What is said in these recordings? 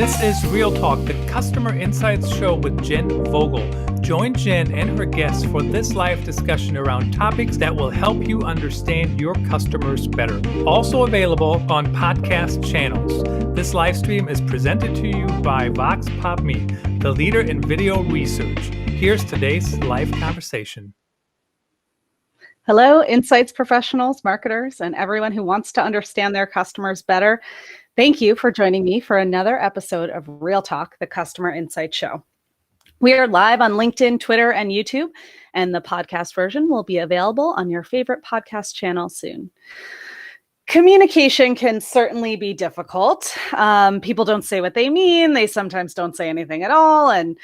This is Real Talk, the Customer Insights Show with Jen Vogel. Join Jen and her guests for this live discussion around topics that will help you understand your customers better. Also available on podcast channels. This live stream is presented to you by Vox Pop Me, the leader in video research. Here's today's live conversation. Hello, insights professionals, marketers, and everyone who wants to understand their customers better. Thank you for joining me for another episode of Real Talk, the Customer Insight Show. We are live on LinkedIn, Twitter, and YouTube, and the podcast version will be available on your favorite podcast channel soon. Communication can certainly be difficult. People don't say what they mean. They sometimes don't say anything at all. And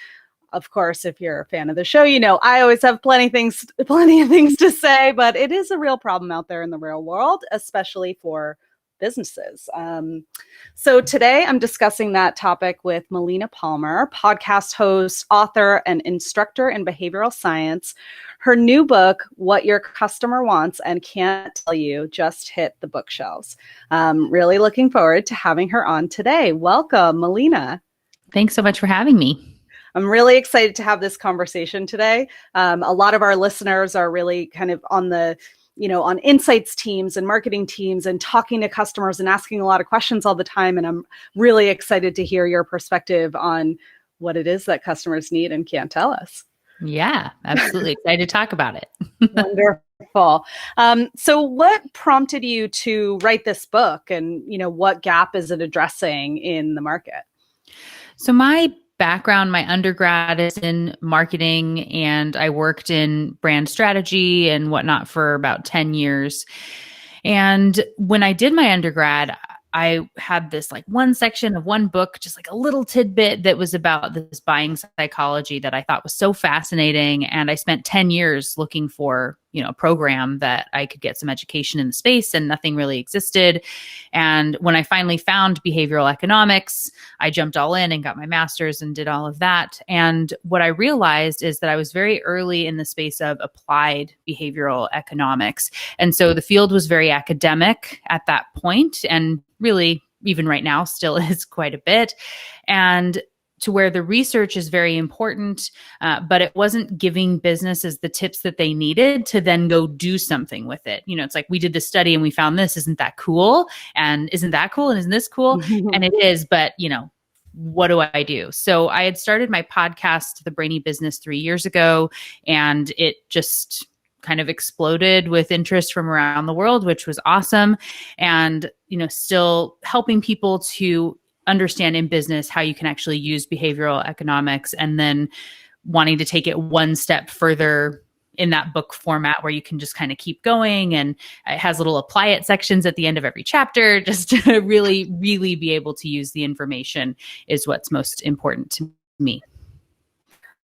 of course, if you're a fan of the show, you know I always have plenty of things to say, but it is a real problem out there in the real world, especially for businesses. So today I'm discussing that topic with Melina Palmer, podcast host, author, and instructor in behavioral science. Her new book, What Your Customer Wants and Can't Tell You, just hit the bookshelves. Really looking forward to having her on today. Welcome, Melina. Thanks so much for having me. I'm really excited to have this conversation today. A lot of our listeners are really kind of on insights teams and marketing teams and talking to customers and asking a lot of questions all the time. And I'm really excited to hear your perspective on what it is that customers need and can't tell us. Yeah, absolutely. Excited to talk about it. Wonderful. So what prompted you to write this book, and, what gap is it addressing in the market? So my background, my undergrad is in marketing, and I worked in brand strategy and whatnot for about 10 years. And when I did my undergrad, I had this one section of one book, just a little tidbit that was about this buying psychology that I thought was so fascinating. And I spent 10 years looking for, a program that I could get some education in the space, and nothing really existed. And when I finally found behavioral economics, I jumped all in and got my master's and did all of that. And what I realized is that I was very early in the space of applied behavioral economics. And so the field was very academic at that point, and really, even right now, still is quite a bit. And to where the research is very important, but it wasn't giving businesses the tips that they needed to then go do something with it. It's like, we did this study and we found this. Isn't that cool? And isn't that cool? And isn't this cool? And it is, but what do I do? So I had started my podcast, The Brainy Business, 3 years ago, and it just kind of exploded with interest from around the world, which was awesome. And, still helping people to understand in business how you can actually use behavioral economics, and then wanting to take it one step further in that book format where you can just kind of keep going. And it has little apply it sections at the end of every chapter, just to really, really be able to use the information is what's most important to me.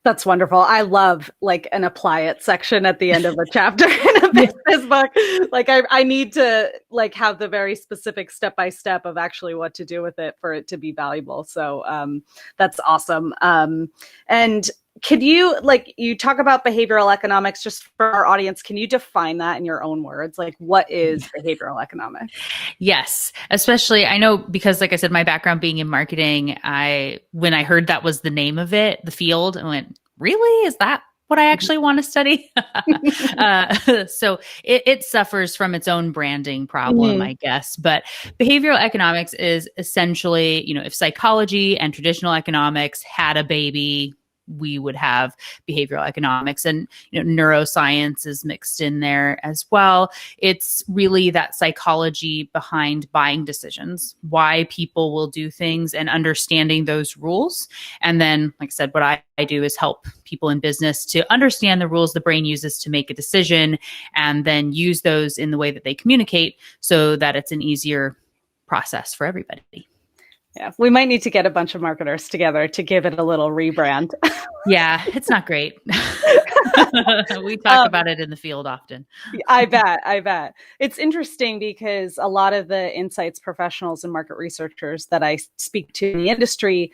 That's wonderful. I love an apply it section at the end of a chapter in a business book. I need to have the very specific step-by-step of actually what to do with it for it to be valuable. So that's awesome. And could you, you talk about behavioral economics, just for our audience, can you define that in your own words? What is behavioral economics? Yes, especially, I know, because like I said, my background being in marketing, when I heard that was the name of it, the field, I went, really? Is that what I actually want to study? So it suffers from its own branding problem, I guess. But behavioral economics is essentially, if psychology and traditional economics had a baby, we would have behavioral economics, and neuroscience is mixed in there as well. It's really that psychology behind buying decisions, why people will do things, and understanding those rules. And then, like I said, what I do is help people in business to understand the rules the brain uses to make a decision, and then use those in the way that they communicate so that it's an easier process for everybody. Yeah, we might need to get a bunch of marketers together to give it a little rebrand. Yeah, it's not great. We talk about it in the field often. I bet. It's interesting because a lot of the insights professionals and market researchers that I speak to in the industry,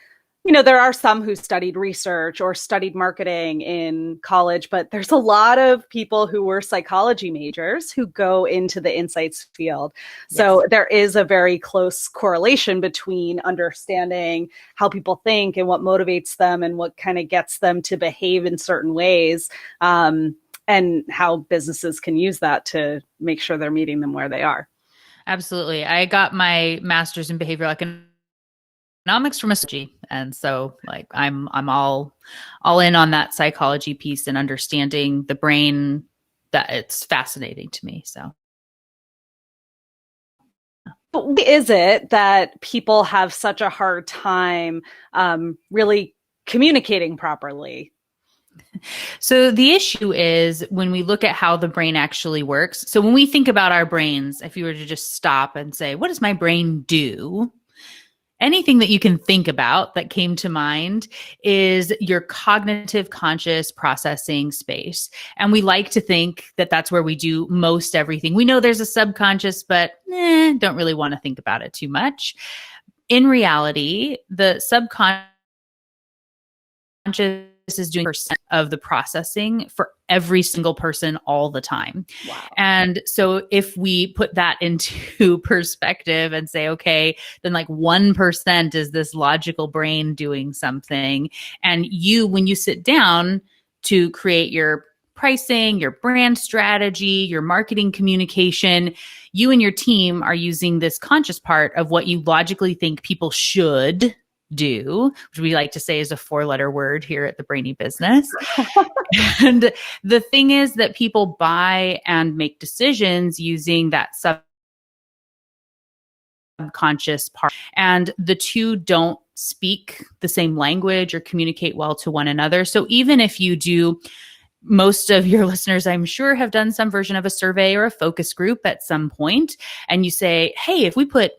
there are some who studied research or studied marketing in college, but there's a lot of people who were psychology majors who go into the insights field. So there is a very close correlation between understanding how people think and what motivates them and what kind of gets them to behave in certain ways, and how businesses can use that to make sure they're meeting them where they are. Absolutely. I got my master's in behavioral economics from a psychology, and so like I'm all in on that psychology piece and understanding the brain. That it's fascinating to me. So, but why is it that people have such a hard time really communicating properly? So the issue is when we look at how the brain actually works. So when we think about our brains, if you were to just stop and say, what does my brain do? Anything that you can think about that came to mind is your cognitive conscious processing space. And we like to think that that's where we do most everything. We know there's a subconscious, but don't really want to think about it too much. In reality, the subconscious is doing percent of the processing for every single person all the time. Wow. And so if we put that into perspective and say, okay, then like 1% is this logical brain doing something. And when you sit down to create your pricing, your brand strategy, your marketing communication, you and your team are using this conscious part of what you logically think people should do, which we like to say is a 4-letter word here at the Brainy Business. And the thing is that people buy and make decisions using that subconscious part, and the two don't speak the same language or communicate well to one another. So even if you do, most of your listeners, I'm sure, have done some version of a survey or a focus group at some point, and you say, hey, if we put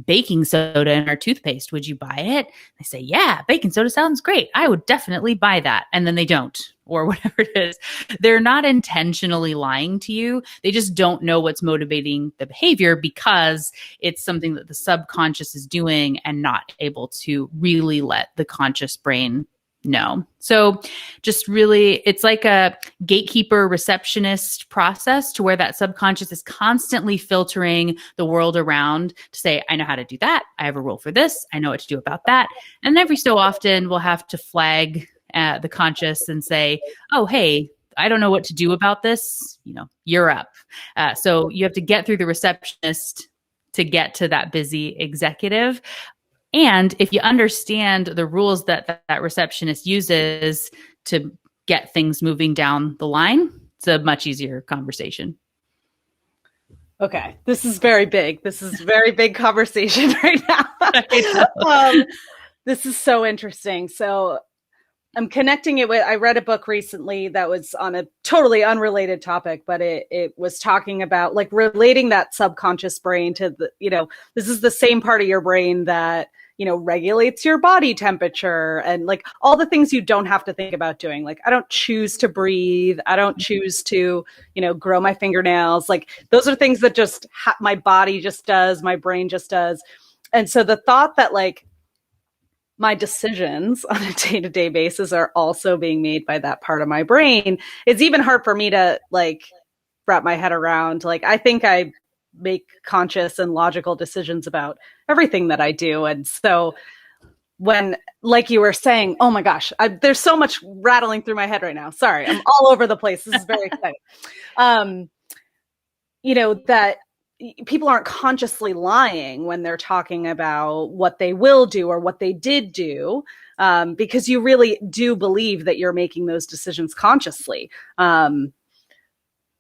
baking soda in our toothpaste, would you buy it? They say, yeah, baking soda sounds great. I would definitely buy that. And then they don't, or whatever it is. They're not intentionally lying to you. They just don't know what's motivating the behavior because it's something that the subconscious is doing and not able to really let the conscious brain know. So just really, it's like a gatekeeper receptionist process to where that subconscious is constantly filtering the world around to say, I know how to do that. I have a rule for this. I know what to do about that. And every so often we'll have to flag the conscious and say, oh, hey, I don't know what to do about this. You're up. So you have to get through the receptionist to get to that busy executive. And if you understand the rules that receptionist uses to get things moving down the line, it's a much easier conversation. Okay, this is very big. This is very big conversation right now. This is so interesting. So I'm connecting it with, I read a book recently that was on a totally unrelated topic, but it was talking about like relating that subconscious brain to the, this is the same part of your brain that, regulates your body temperature and like all the things you don't have to think about doing. Like, I don't choose to breathe. I don't choose to, grow my fingernails. Like those are things that just my body just does, my brain just does. And so the thought that like my decisions on a day-to-day basis are also being made by that part of my brain, it's even hard for me to like wrap my head around. Like, I think I make conscious and logical decisions about everything that I do. And so when, like you were saying, oh my gosh, there's so much rattling through my head right now. Sorry, I'm all over the place. This is very exciting. That people aren't consciously lying when they're talking about what they will do or what they did do, because you really do believe that you're making those decisions consciously.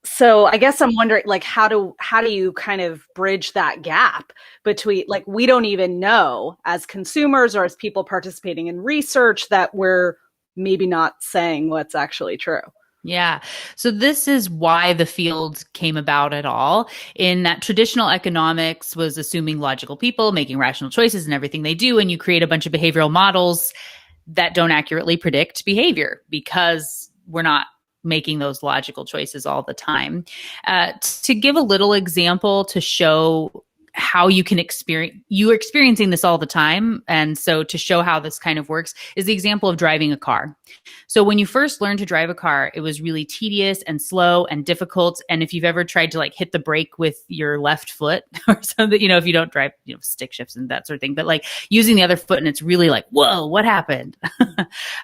So I guess I'm wondering, like, how do you kind of bridge that gap between, like, we don't even know as consumers or as people participating in research that we're maybe not saying what's actually true? Yeah. So this is why the field came about at all. In that traditional economics was assuming logical people making rational choices in everything they do. And you create a bunch of behavioral models that don't accurately predict behavior because we're not making those logical choices all the time. To give a little example to show how you can you're experiencing this all the time. And so to show how this kind of works is the example of driving a car. So when you first learned to drive a car, it was really tedious and slow and difficult. And if you've ever tried to like hit the brake with your left foot or something, if you don't drive, stick shifts and that sort of thing, but like using the other foot, and it's really like, whoa, what happened?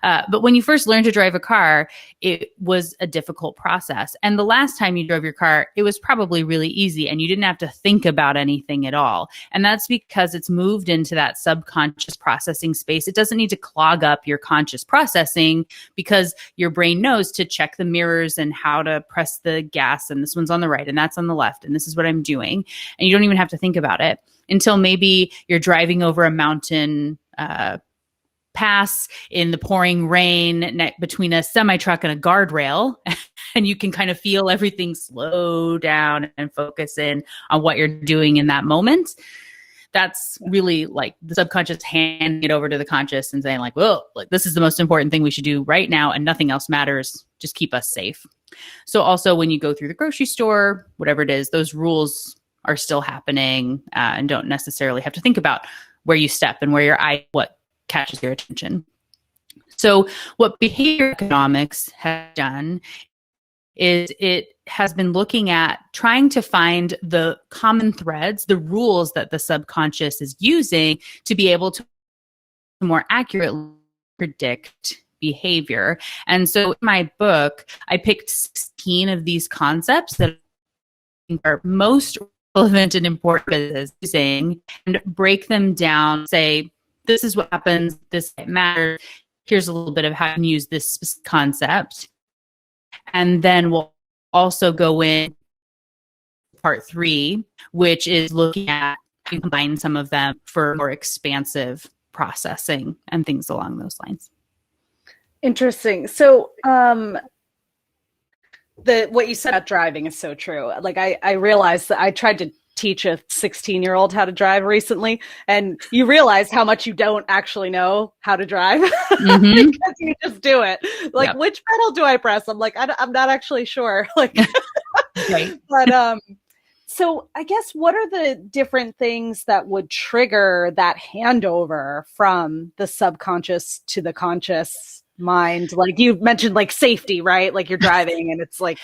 But when you first learned to drive a car, it was a difficult process. And the last time you drove your car, it was probably really easy and you didn't have to think about anything at all. And that's because it's moved into that subconscious processing space. It doesn't need to clog up your conscious processing because your brain knows to check the mirrors and how to press the gas. And this one's on the right and that's on the left. And this is what I'm doing. And you don't even have to think about it until maybe you're driving over a mountain pass in the pouring rain between a semi-truck and a guardrail. And you can kind of feel everything slow down and focus in on what you're doing in that moment. That's really like the subconscious handing it over to the conscious and saying like, well, like this is the most important thing we should do right now and nothing else matters. Just keep us safe. So also when you go through the grocery store, whatever it is, those rules are still happening and don't necessarily have to think about where you step and where your eye, what catches your attention. So what behavior economics has done is it has been looking at trying to find the common threads, the rules that the subconscious is using to be able to more accurately predict behavior. And so in my book, I picked 16 of these concepts that are most relevant and important business using and break them down, say, this is what happens, this matters. Here's a little bit of how you can use this concept. And then we'll also go in part 3, which is looking at combine some of them for more expansive processing and things along those lines. Interesting. So what you said about driving is so true. Like I realized that I tried to teach a 16-year-old how to drive recently, and you realize how much you don't actually know how to drive because you just do it. Like, yep. Which pedal do I press? I'm like, I'm not actually sure. Like, right. But so I guess what are the different things that would trigger that handover from the subconscious to the conscious mind? Like you mentioned, like safety, right? Like you're driving, and it's like.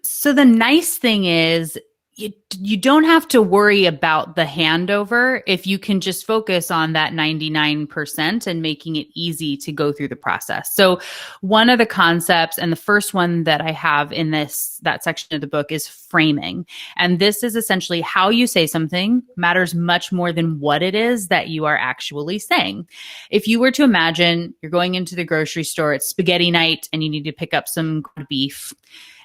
So the nice thing is, you don't have to worry about the handover if you can just focus on that 99% and making it easy to go through the process. So one of the concepts, and the first one that I have in that section of the book, is framing. And this is essentially how you say something matters much more than what it is that you are actually saying. If you were to imagine you're going into the grocery store, it's spaghetti night, and you need to pick up some ground beef.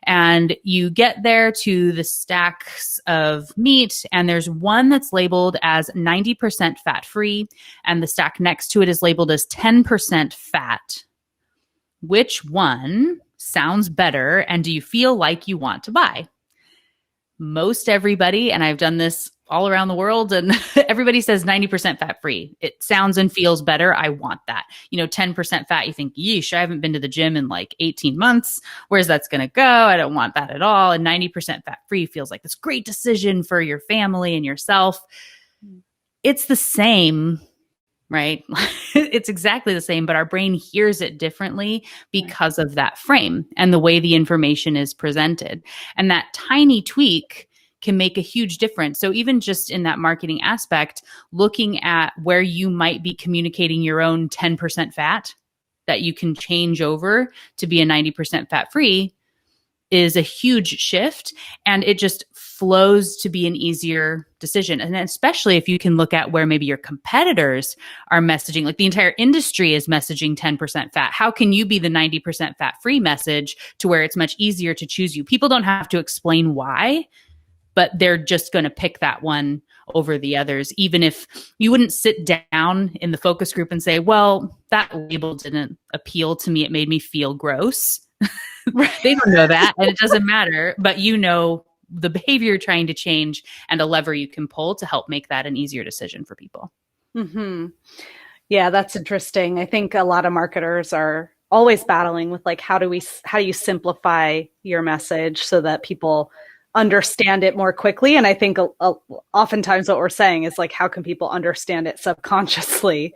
And you get there to the stacks of meat, and there's one that's labeled as 90% fat-free, and the stack next to it is labeled as 10% fat. Which one sounds better, and do you feel like you want to buy? Most everybody, and I've done this all around the world, and everybody says 90% fat-free. It sounds and feels better. I want that. 10% fat, you think, yeesh, I haven't been to the gym in like 18 months. Where's that's going to go? I don't want that at all. And 90% fat-free feels like this great decision for your family and yourself. It's the same, right? It's exactly the same, but our brain hears it differently because of that frame and the way the information is presented. And that tiny tweak can make a huge difference. So even just in that marketing aspect, looking at where you might be communicating your own 10% fat that you can change over to be a 90% fat free is a huge shift. And it just flows to be an easier decision. And especially if you can look at where maybe your competitors are messaging, like the entire industry is messaging 10% fat. How can you be the 90% fat free message to where it's much easier to choose you? People don't have to explain why, but they're just going to pick that one over the others. Even if you wouldn't sit down in the focus group and say, well, that label didn't appeal to me. It made me feel gross. They don't know that, and it doesn't matter, but the behavior you're trying to change and a lever you can pull to help make that an easier decision for people. Mm-hmm. Yeah, that's interesting. I think a lot of marketers are always battling with like, how do you simplify your message so that people understand it more quickly. And I think oftentimes what we're saying is like, how can people understand it subconsciously,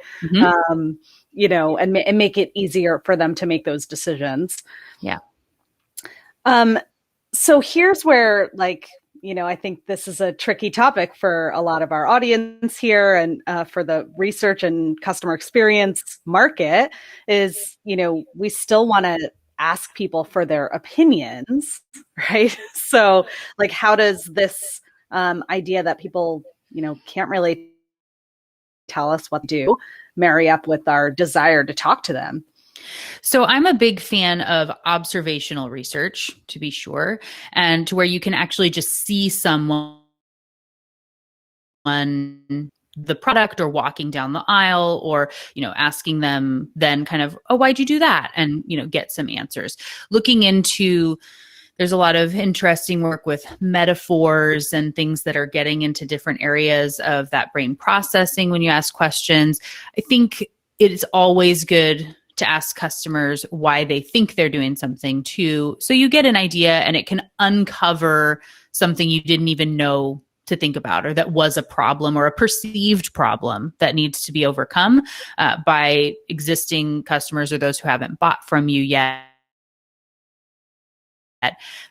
you know, and make it easier for them to make those decisions. Yeah. So here's where, like, you know, I think this is a tricky topic for a lot of our audience here, and for the research and customer experience market is, you know, we still want to ask people for their opinions, right? So like, how does this idea that people, you know, can't really tell us what to do marry up with our desire to talk to them? So I'm a big fan of observational research, to be sure, and to where you can actually just see someone, the product, or walking down the aisle, or, you know, asking them then kind of, oh, why'd you do that? And, you know, get some answers. Looking into, there's a lot of interesting work with metaphors and things that are getting into different areas of that brain processing when you ask questions. I think it's always good to ask customers why they think they're doing something too, so you get an idea and it can uncover something you didn't even know to think about, or that was a problem or a perceived problem that needs to be overcome by existing customers or those who haven't bought from you yet.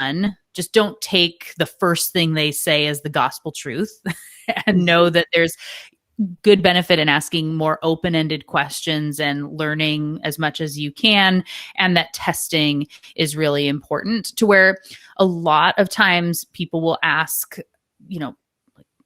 And just don't take the first thing they say as the gospel truth and know that there's good benefit in asking more open-ended questions and learning as much as you can. And that testing is really important, to where a lot of times people will ask, you know,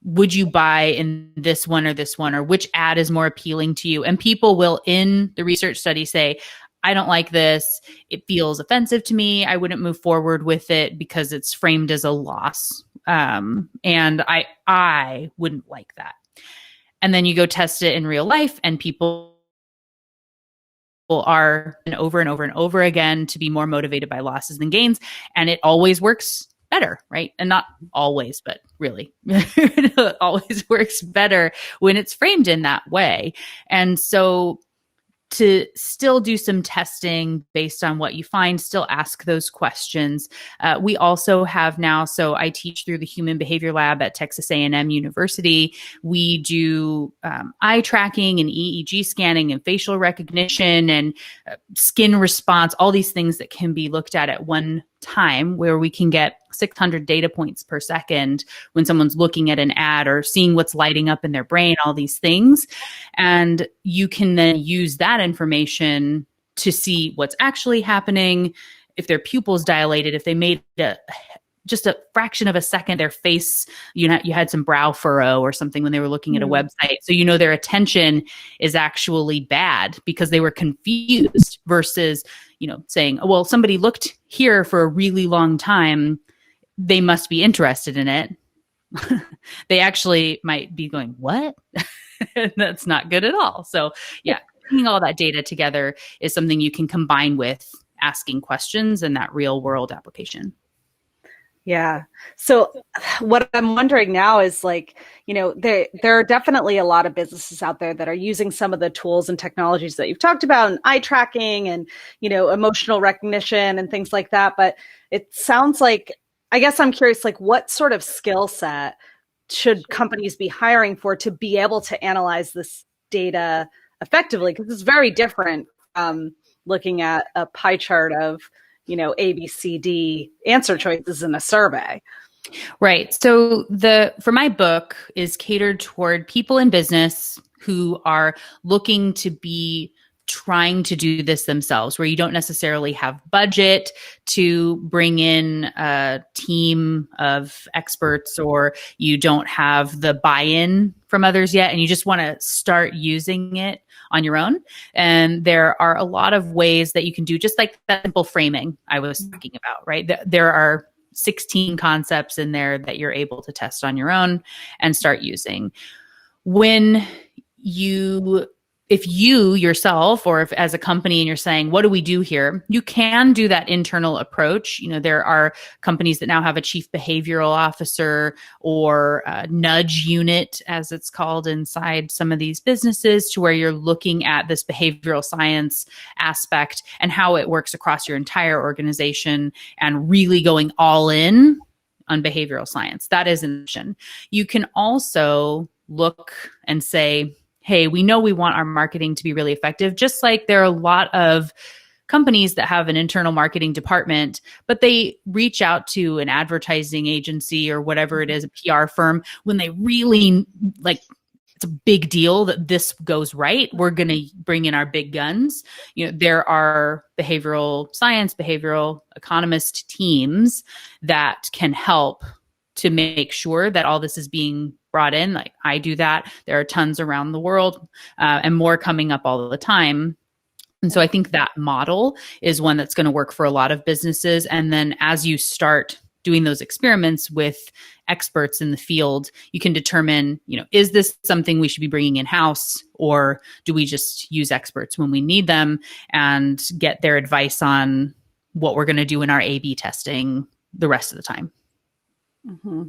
would you buy in this one, or which ad is more appealing to you? And people will, in the research study, say, I don't like this. It feels offensive to me. I wouldn't move forward with it because it's framed as a loss. And I wouldn't like that. And then you go test it in real life, and people are over and over and over again to be more motivated by losses than gains. And it always works better, right? And not always, but really it always works better when it's framed in that way. And so to still do some testing based on what you find, still ask those questions. We also have now, so I teach through the Human Behavior Lab at Texas A&M University. We do eye tracking and EEG scanning and facial recognition and skin response, all these things that can be looked at one time, where we can get 600 data points per second when someone's looking at an ad or seeing what's lighting up in their brain, all these things. And you can then use that information to see what's actually happening, if their pupils dilated, if they made just a fraction of a second, their face, you had some brow furrow or something when they were looking at a website. So, their attention is actually bad because they were confused, versus, saying, well, somebody looked here for a really long time, they must be interested in it. They actually might be going, what? That's not good at all. So yeah, putting all that data together is something you can combine with asking questions in that real world application. Yeah. So what I'm wondering now is, like, there are definitely a lot of businesses out there that are using some of the tools and technologies that you've talked about, and eye tracking and, emotional recognition and things like that. But it sounds like, I guess I'm curious, like, what sort of skill set should companies be hiring for to be able to analyze this data effectively? Because it's very different from looking at a pie chart of, A, B, C, D answer choices in a survey. Right. So for my book is catered toward people in business who are looking to be trying to do this themselves, where you don't necessarily have budget to bring in a team of experts, or you don't have the buy-in from others yet, and you just want to start using it on your own. And there are a lot of ways that you can do, just like that simple framing I was talking about, right? There are 16 concepts in there that you're able to test on your own and start using. If you yourself, or if as a company and you're saying, what do we do here? You can do that internal approach. There are companies that now have a chief behavioral officer or a nudge unit, as it's called, inside some of these businesses, to where you're looking at this behavioral science aspect and how it works across your entire organization and really going all in on behavioral science. That is an option. You can also look and say, hey, we know we want our marketing to be really effective, just like there are a lot of companies that have an internal marketing department, but they reach out to an advertising agency or whatever it is, a PR firm, when they really it's a big deal that this goes right. We're going to bring in our big guns. There are behavioral science, behavioral economist teams that can help to make sure that all this is being brought in. Like I do that. There are tons around the world and more coming up all the time. And so I think that model is one that's going to work for a lot of businesses. And then as you start doing those experiments with experts in the field, you can determine, is this something we should be bringing in-house, or do we just use experts when we need them and get their advice on what we're going to do in our A/B testing the rest of the time? Mm-hmm.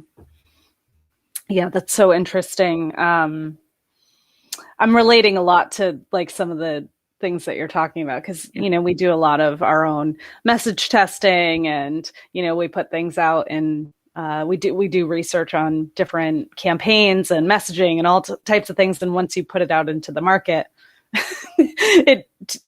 Yeah, that's so interesting. I'm relating a lot to like some of the things that you're talking about, because we do a lot of our own message testing, and we put things out, and we do research on different campaigns and messaging and all types of things. And once you put it out into the market,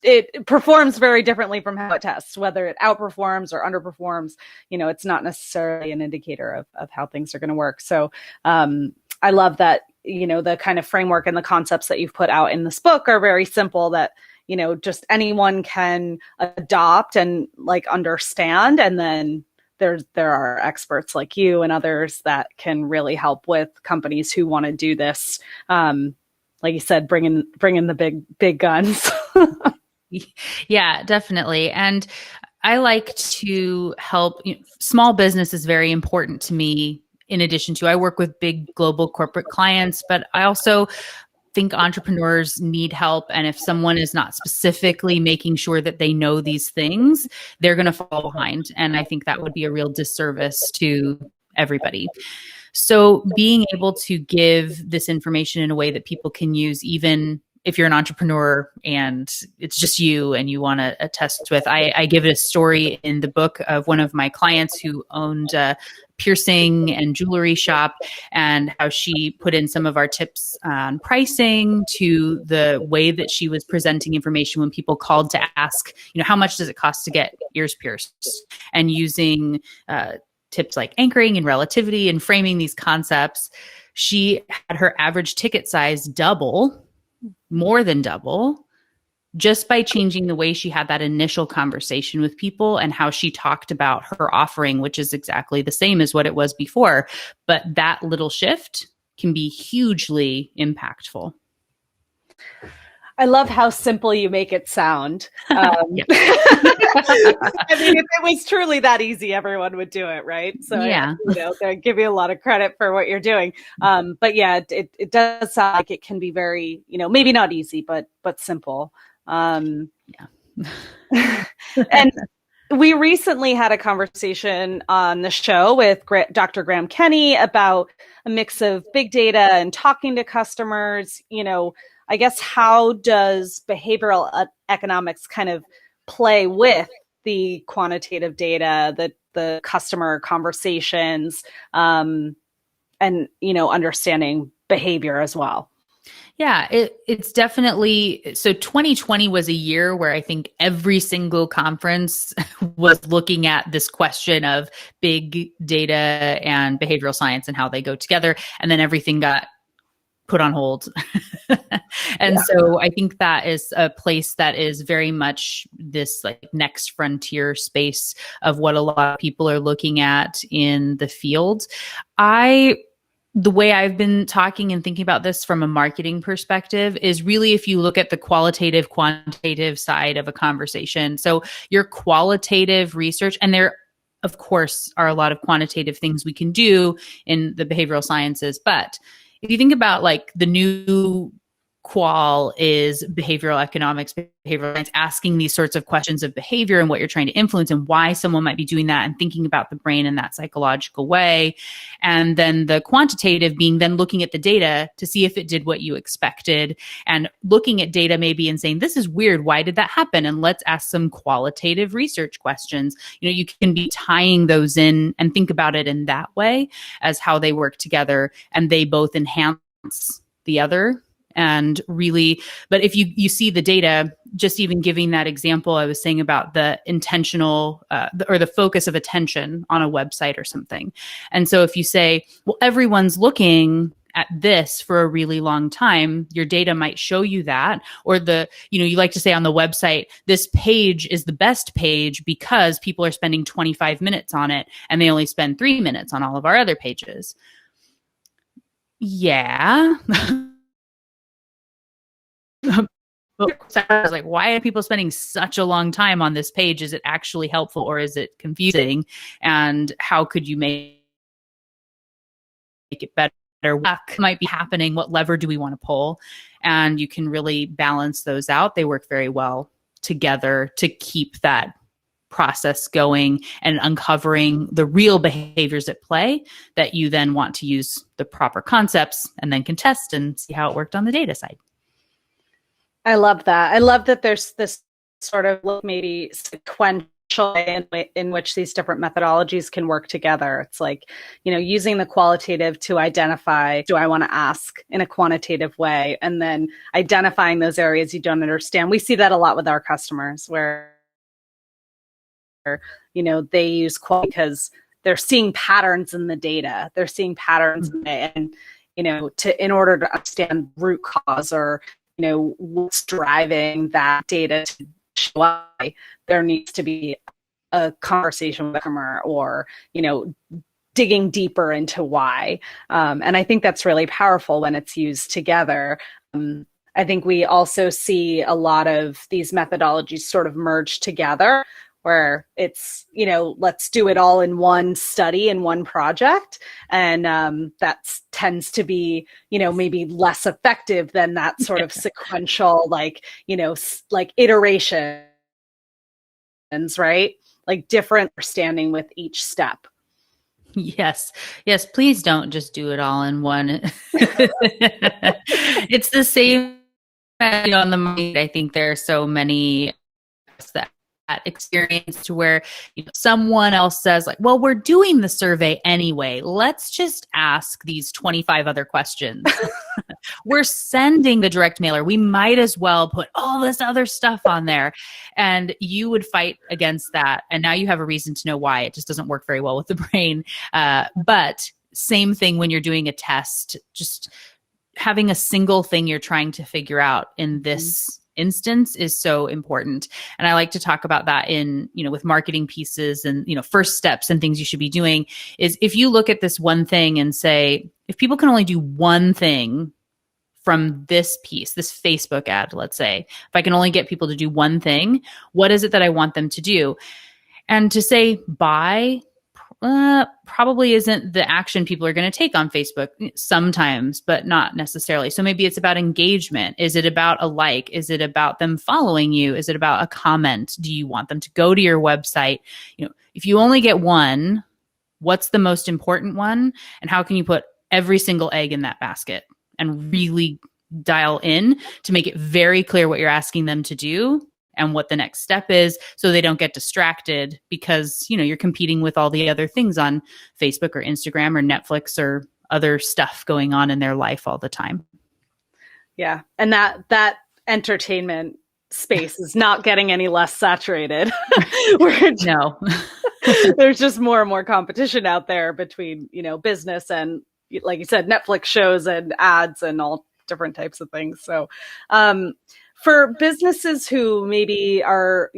it performs very differently from how it tests, whether it outperforms or underperforms. It's not necessarily an indicator of how things are going to work. So I love that the kind of framework and the concepts that you've put out in this book are very simple, that just anyone can adopt and like understand. And then there are experts like you and others that can really help with companies who want to do this. Like you said, bring in the big guns. Yeah, definitely. And I like to help. Small business is very important to me. In addition to, I work with big global corporate clients, but I also think entrepreneurs need help. And if someone is not specifically making sure that they know these things, they're going to fall behind. And I think that would be a real disservice to everybody. So being able to give this information in a way that people can use, even if you're an entrepreneur and it's just you and you want to test with, I give it a story in the book of one of my clients who owned a piercing and jewelry shop, and how she put in some of our tips on pricing to the way that she was presenting information when people called to ask, how much does it cost to get ears pierced, and using tips like anchoring and relativity and framing these concepts. She had her average ticket size double, more than double, just by changing the way she had that initial conversation with people and how she talked about her offering, which is exactly the same as what it was before. But that little shift can be hugely impactful. I love how simple you make it sound. I mean, if it was truly that easy, everyone would do it, right? So yeah, I give you a lot of credit for what you're doing. But yeah, it does sound like it can be very, maybe not easy, but simple. Yeah. And we recently had a conversation on the show with Dr. Graham Kenny about a mix of big data and talking to customers. I guess, how does behavioral economics kind of play with the quantitative data, the customer conversations, and, understanding behavior as well? Yeah, it's definitely, so 2020 was a year where I think every single conference was looking at this question of big data and behavioral science and how they go together. And then everything got put on hold. So I think that is a place that is very much this like next frontier space of what a lot of people are looking at in the field. The way I've been talking and thinking about this from a marketing perspective is really, if you look at the qualitative, quantitative side of a conversation. So your qualitative research, and there, of course, are a lot of quantitative things we can do in the behavioral sciences, but if you think about like the new qual is behavioral economics, behavioral science, asking these sorts of questions of behavior and what you're trying to influence and why someone might be doing that, and thinking about the brain in that psychological way. And then the quantitative being then looking at the data to see if it did what you expected, and looking at data maybe and saying, this is weird. Why did that happen? And let's ask some qualitative research questions. You can be tying those in and think about it in that way as how they work together, and they both enhance the other. And really, but if you see the data, just even giving that example I was saying about the intentional or the focus of attention on a website or something. And so if you say, well, everyone's looking at this for a really long time, your data might show you that. Or you like to say on the website, this page is the best page because people are spending 25 minutes on it and they only spend 3 minutes on all of our other pages. Yeah. I was like, why are people spending such a long time on this page? Is it actually helpful or is it confusing? And how could you make it better? What might be happening? What lever do we want to pull? And you can really balance those out. They work very well together to keep that process going and uncovering the real behaviors at play that you then want to use the proper concepts and then can test and see how it worked on the data side. I love that. I love that there's this sort of maybe sequential way in which these different methodologies can work together. It's like, using the qualitative to identify, do I want to ask in a quantitative way? And then identifying those areas you don't understand. We see that a lot with our customers where, they use qual because they're seeing patterns in the data. They're seeing patterns in in order to understand root cause or what's driving that data to show up, there needs to be a conversation with the customer or, digging deeper into why. And I think that's really powerful when it's used together. I think we also see a lot of these methodologies sort of merge together where it's, let's do it all in one study in one project. And that tends to be, maybe less effective than that sort of sequential, like iterations, right? Like different understanding with each step. Yes. Please don't just do it all in one. It's the same on the mind. I think there are so many that experience to where someone else says like, well, we're doing the survey anyway. Let's just ask these 25 other questions. We're sending the direct mailer. We might as well put all this other stuff on there. And you would fight against that. And now you have a reason to know why. It just doesn't work very well with the brain. But same thing when you're doing a test, just having a single thing you're trying to figure out in this instance is so important. And I like to talk about that in, with marketing pieces and, first steps and things you should be doing is if you look at this one thing and say, if people can only do one thing from this piece, this Facebook ad, let's say, if I can only get people to do one thing, what is it that I want them to do? And to say buy probably isn't the action people are going to take on Facebook sometimes, but not necessarily. So maybe it's about engagement. Is it about a like? Is it about them following you? Is it about a comment? Do you want them to go to your website? If you only get one, what's the most important one? And how can you put every single egg in that basket and really dial in to make it very clear what you're asking them to do and what the next step is so they don't get distracted because, you're competing with all the other things on Facebook or Instagram or Netflix or other stuff going on in their life all the time. Yeah. And that entertainment space is not getting any less saturated. No. There's just more and more competition out there between, business and, like you said, Netflix shows and ads and all different types of things. So, for businesses who maybe are,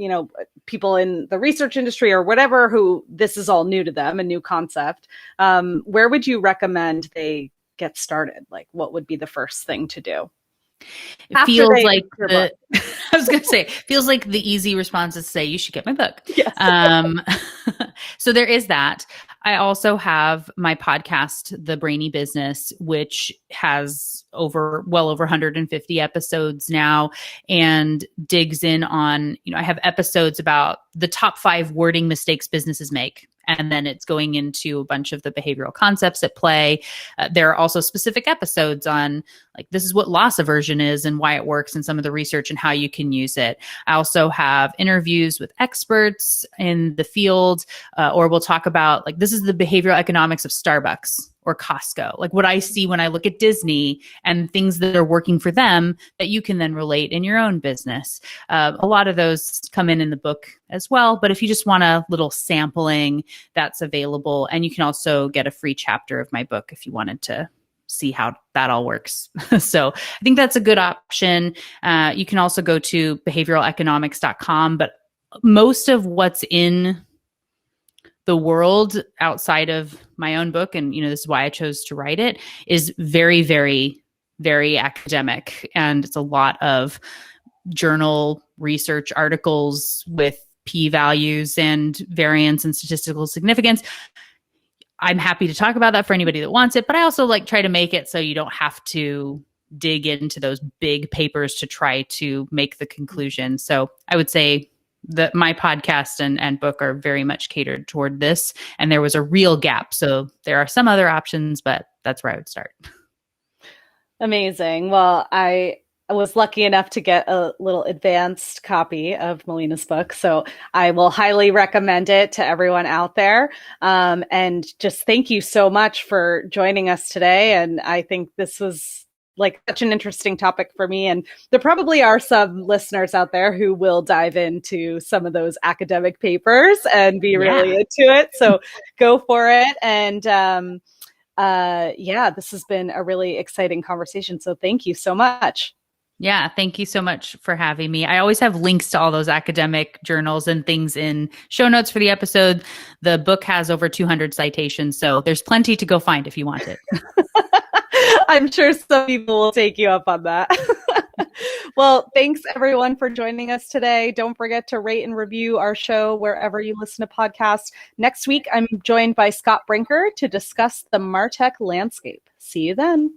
people in the research industry or whatever, who this is all new to them, a new concept, where would you recommend they get started? Like, what would be the first thing to do? It feels like I was going to say, feels like the easy response is to say, you should get my book. Yes. So there is that. I also have my podcast, The Brainy Business, which has well over 150 episodes now and digs in on, I have episodes about the top 5 wording mistakes businesses make. And then it's going into a bunch of the behavioral concepts at play. There are also specific episodes on like, this is what loss aversion is and why it works and some of the research and how you can use it. I also have interviews with experts in the field, or we'll talk about like, this is the behavioral economics of Starbucks or Costco, like what I see when I look at Disney and things that are working for them that you can then relate in your own business. A lot of those come in the book as well. But if you just want a little sampling, that's available. And you can also get a free chapter of my book if you wanted to see how that all works. So I think that's a good option. You can also go to behavioraleconomics.com, but most of what's in the world outside of my own book, and this is why I chose to write it, is very, very, very academic. And it's a lot of journal research articles with p-values and variance and statistical significance. I'm happy to talk about that for anybody that wants it, but I also try to make it so you don't have to dig into those big papers to try to make the conclusion. So I would say that my podcast and book are very much catered toward this. And there was a real gap. So there are some other options, but that's where I would start. Amazing. Well, I was lucky enough to get a little advanced copy of Melina's book. So I will highly recommend it to everyone out there. And just thank you so much for joining us today. And I think this was such an interesting topic for me. And there probably are some listeners out there who will dive into some of those academic papers and be really into it. So go for it. And this has been a really exciting conversation. So thank you so much. Yeah, thank you so much for having me. I always have links to all those academic journals and things in show notes for the episode. The book has over 200 citations, so there's plenty to go find if you want it. I'm sure some people will take you up on that. Well, thanks everyone for joining us today. Don't forget to rate and review our show wherever you listen to podcasts. Next week, I'm joined by Scott Brinker to discuss the MarTech landscape. See you then.